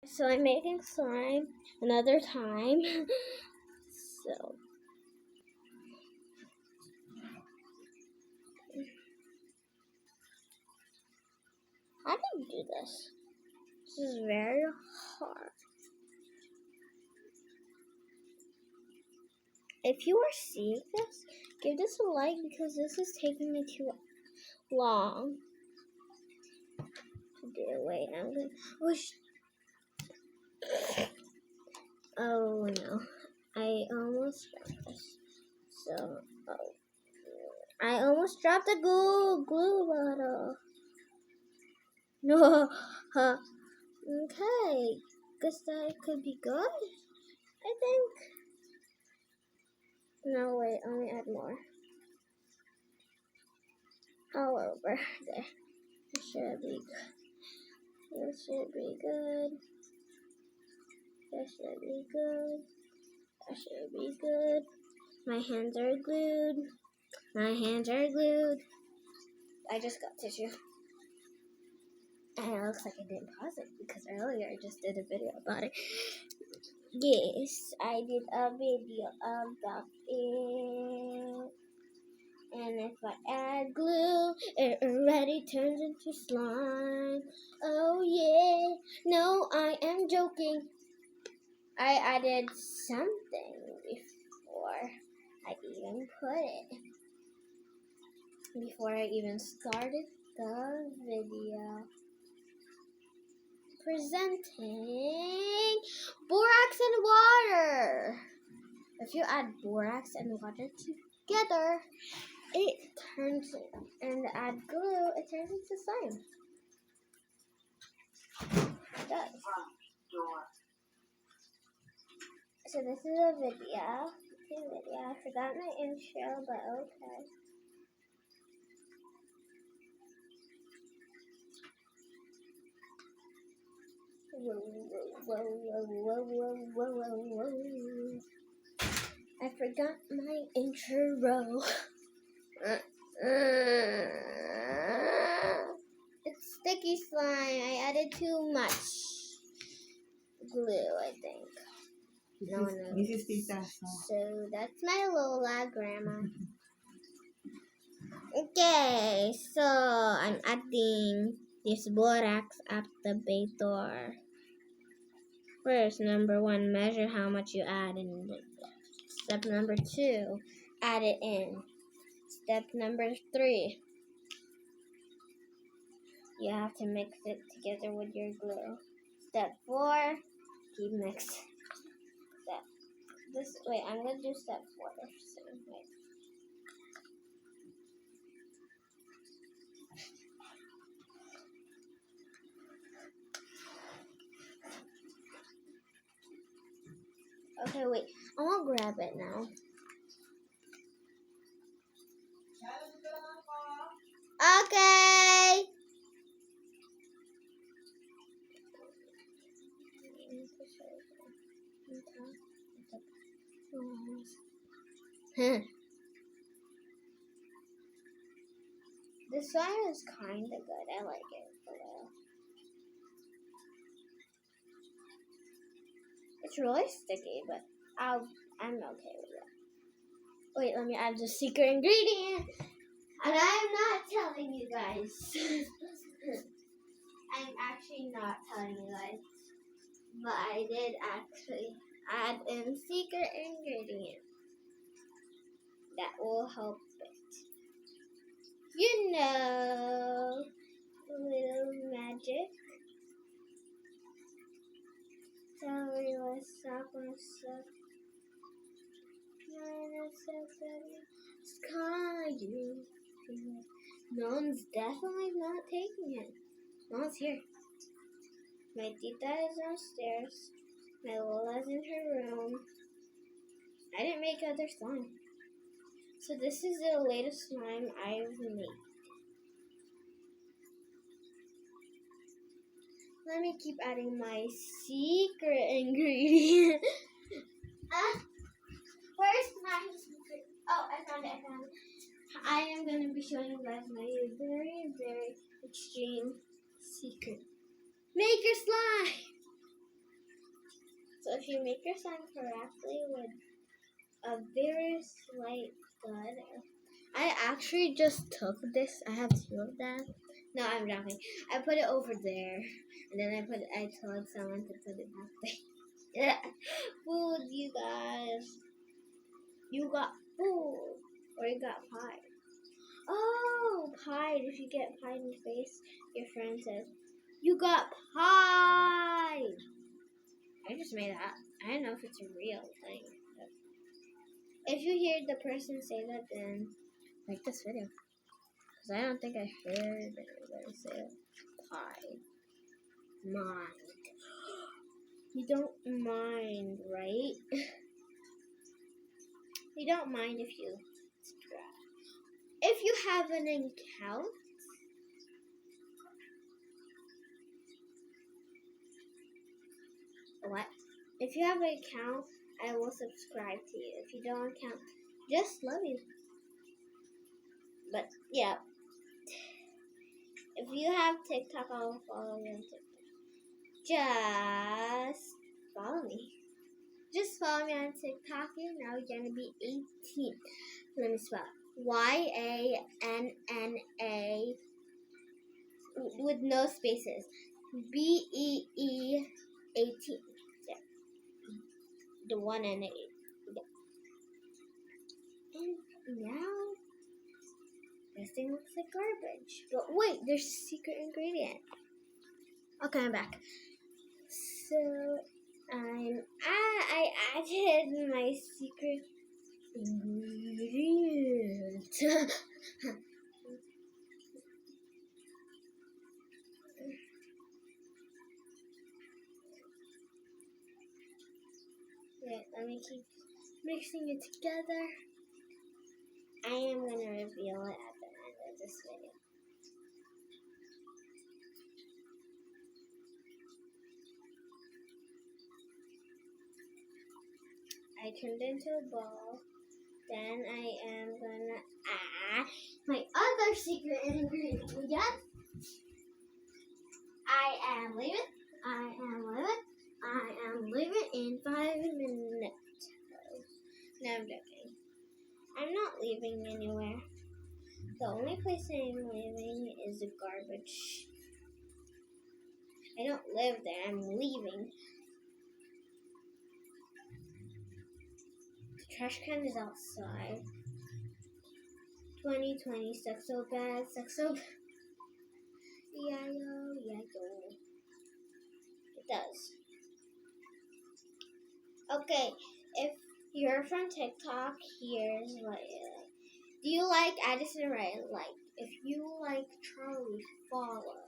So I'm making slime another time. So how do you do this? This is very hard. If you are seeing this, give this a like because this is taking me too long to do. Wait, I'm gonna. Oh no, I almost dropped this. So, I almost dropped the glue bottle. No, okay. Guess that could be good. I think. No, wait. Let me add more. All over there. This should be good. This should be good. That should be good. That should be good. My hands are glued. My hands are glued. I just got tissue. And it looks like I didn't pause it because earlier I just did a video about it. Yes, I did a video about it. And if I add glue, it already turns into slime. Oh yeah. No, I am joking. I added something before I even put it. Before I even started the video. Presenting borax and water. If you add borax and water together, it turns, and add glue, it turns into slime. It does. So this is a video. I forgot my intro, but okay. Whoa. I forgot my intro. It's sticky slime. I added too much glue, I think. No one knows. This is Tita. So that's my Lola grandma. Okay, so I'm adding this borax activator. First, number 1, measure how much you add in. Step number 2, add it in. Step number 3, you have to mix it together with your glue. Step 4, keep mixing. Wait, I'm gonna do step 4 soon. Wait. Okay, wait. I won't grab it now. Okay. This one is kind of good. I like it. It's really sticky, but I'm okay with it. Wait, let me add the secret ingredient. And I'm not telling you guys. I'm actually not telling you guys. But I did actually add in secret ingredient that will help it. You know, a little magic. Tell me what's up. No one's definitely not taking it. No one's here. My tita is downstairs. My Lola's in her room. I didn't make other slime. So this is the latest slime I've made. Let me keep adding my secret ingredient. Where's my secret? Oh, I found it. I am going to be showing you guys my very extreme secret. Make your slime! So if you make your sound correctly with a very slight thud, I actually just took this. I have two of them. No, I'm joking. I put it over there, and then I told someone to put it back there. Food, you guys. You got food, or you got pie. Oh, pie. If you get pie in the face, your friend says, "You got pie." I just made that. I don't know if it's a real thing. But if you hear the person say that, then like this video. Because I don't think I heard anybody say pie. Mind. You don't mind, right? You don't mind if you subscribe. If you have an account, what? If you have an account, I will subscribe to you. If you don't account, just love you. But yeah, if you have TikTok, I will follow you on TikTok. Just follow me. Just follow me on TikTok. And now you're gonna be 18. Let me spell it. YANNA with no spaces. BEE 18. Yeah. The 1 and 8. Yeah. And now this thing looks like garbage. But wait, there's a secret ingredient. Okay, I'm back. So I added my secret ingredient. Wait, let me keep mixing it together. I am gonna reveal it at the end of this video. I turned into a ball. Then I am gonna add my other secret ingredient. I am leaving in 5 minutes. No, I'm joking. I'm not leaving anywhere. The only place I'm leaving is the garbage. I don't live there. I'm leaving. The trash can is outside. 2020 sucks so bad, Yeah, yo. It does. Okay, if you're from TikTok, here's what it like. Do you like Addison Rae? Like. If you like Charlie, follow.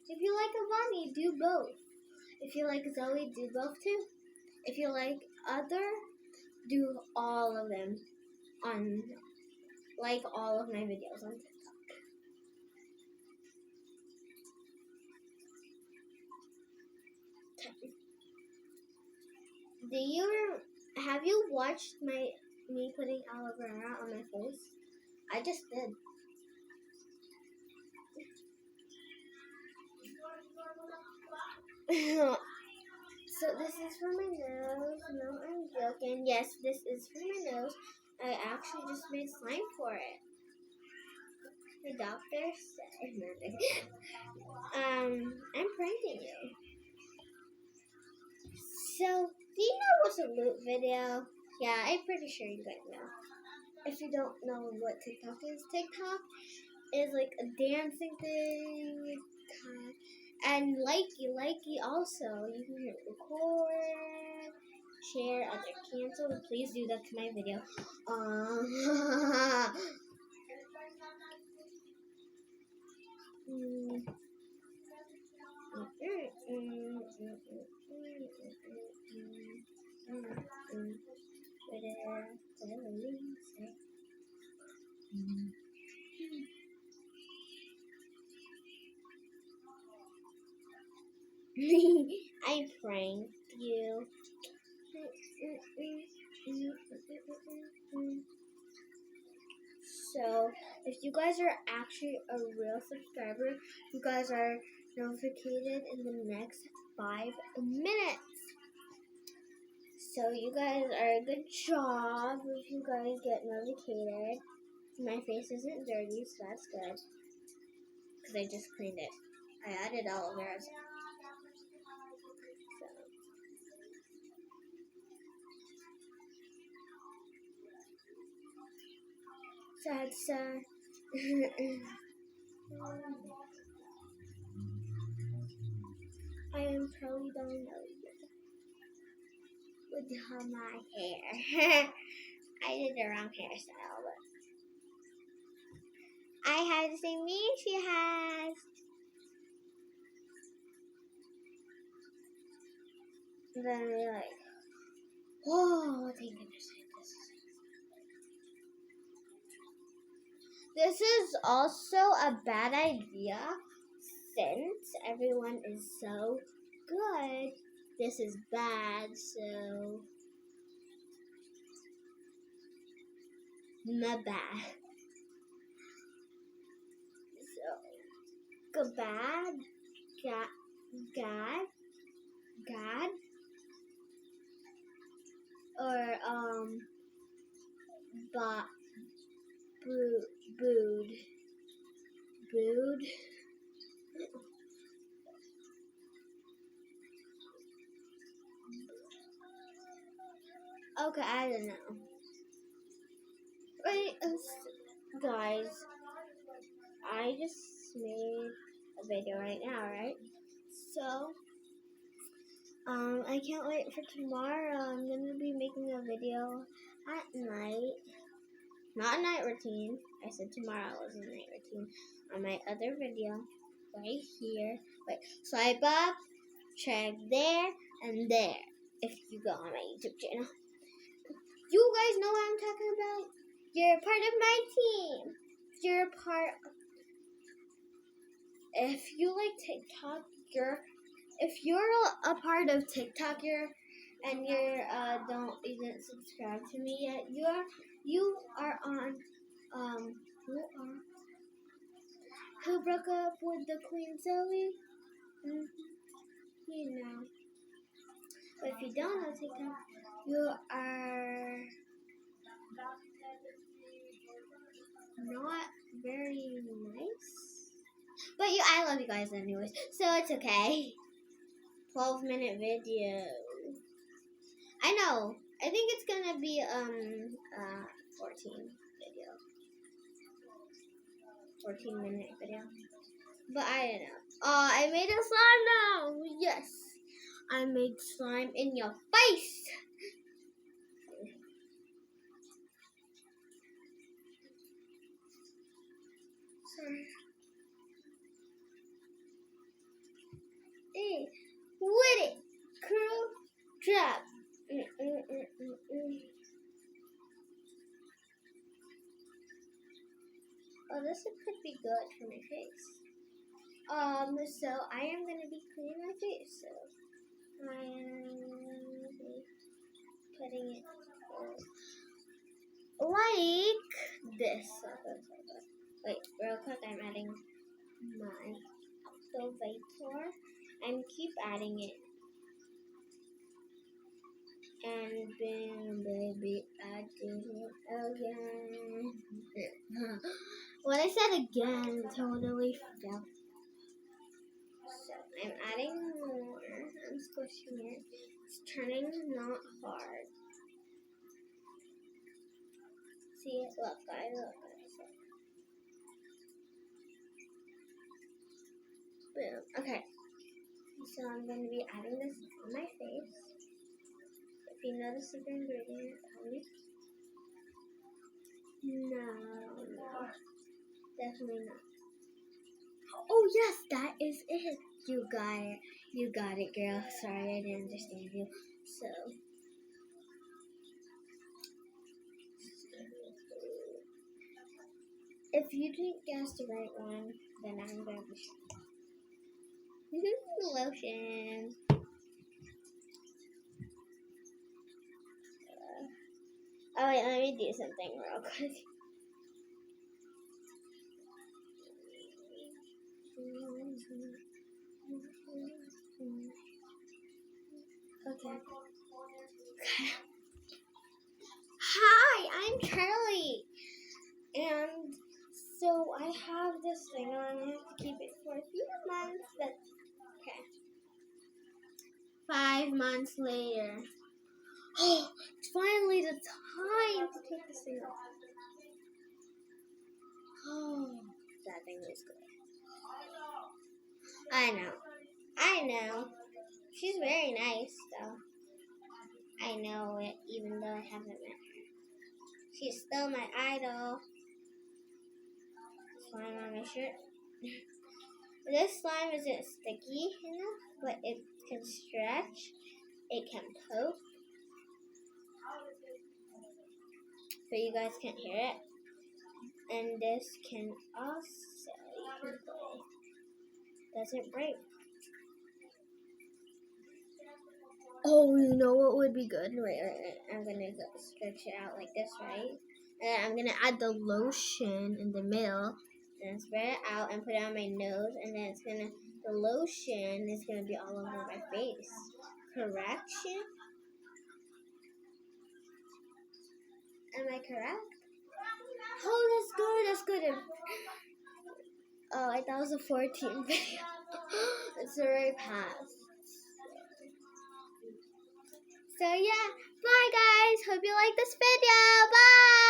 If you like Avani, do both. If you like Zoe, do both too. If you like other, do all of them on, like all of my videos on TikTok. Have you watched me putting aloe vera on my face? I just did. So this is for my nose. No, I'm joking. Yes, this is for my nose. I actually just made slime for it. The doctor said nothing. I'm pranking you. So, do you know what's a loop video? Yeah, I'm pretty sure you guys know. If you don't know what TikTok is like a dancing thing. And likey also. You can record, share, other cancel. Please do that to my video. I pranked you. So, if you guys are actually a real subscriber, you guys are notified in the next 5 minutes. So you guys are a good job if you guys get medicated. My face isn't dirty, so that's good. Because I just cleaned it. I added aloe vera. So that's I am probably don't know with my hair. I did the wrong hairstyle, but I have the same name she has. And then they're like, whoa, thank goodness. This is also a bad idea since everyone is so good. This is bad, so my bad. So bad, God, or but booed. Okay, I don't know. Wait, guys, I just made a video right now, right? So, I can't wait for tomorrow. I'm gonna be making a video at night. Not a night routine. I said tomorrow was a night routine. On my other video, right here. Wait, swipe up, check there, and there. If you go on my YouTube channel. You guys know what I'm talking about? You're part of my team. If you like TikTok, if you're a part of TikTok, and you didn't subscribe to me yet, you are on who broke up with the Queen Zoe? You know. But if you don't know TikTok, you are not very nice. But I love you guys anyways, so it's okay. 12-minute video. I know. I think it's gonna be 14 video. 14-minute video. But I don't know. Oh, I made a slime now. Yes, I made slime in your face. Sorry. Hey, with it, curl, drop. Oh, this could be good for my face. So I am gonna be cleaning my face. So I am putting it like this. Wait, real quick, I'm adding my activator. And keep adding it. And then, baby, adding it again. When I said again, totally fell. So I'm adding more. I'm squishing it. It's turning not hard. See it? Look, guys, look. Boom. Okay. So I'm going to be adding this on my face. If you know the secret ingredient, tell me. No. Definitely not. Oh yes, that is it. You got it. You got it, girl. Sorry, I didn't understand you. So. If you didn't guess the right one, then I'm going to be shocked. Lotion. Oh wait, let me do something real quick. Okay. Okay. Hi, I'm Charlie. And so I have this thing on. I have to keep it for a few months, but okay. 5 months later. Oh, it's finally the time to take this thing off. Oh, that thing is good. I know. She's very nice, though. I know it, even though I haven't met her. She's still my idol. Slime on my shirt. This slime isn't sticky enough, but it can stretch. It can poke. But you guys can't hear it. And this can also, you can play. Doesn't break. Oh, you know what would be good? Wait. I'm gonna stretch it out like this, right? And I'm gonna add the lotion in the middle, and spread it out and put it on my nose, and then the lotion is gonna be all over my face. Correction? Am I correct? Oh, that's good. Oh, I thought it was a 14 video. It's already passed. So yeah, bye guys. Hope you like this video. Bye.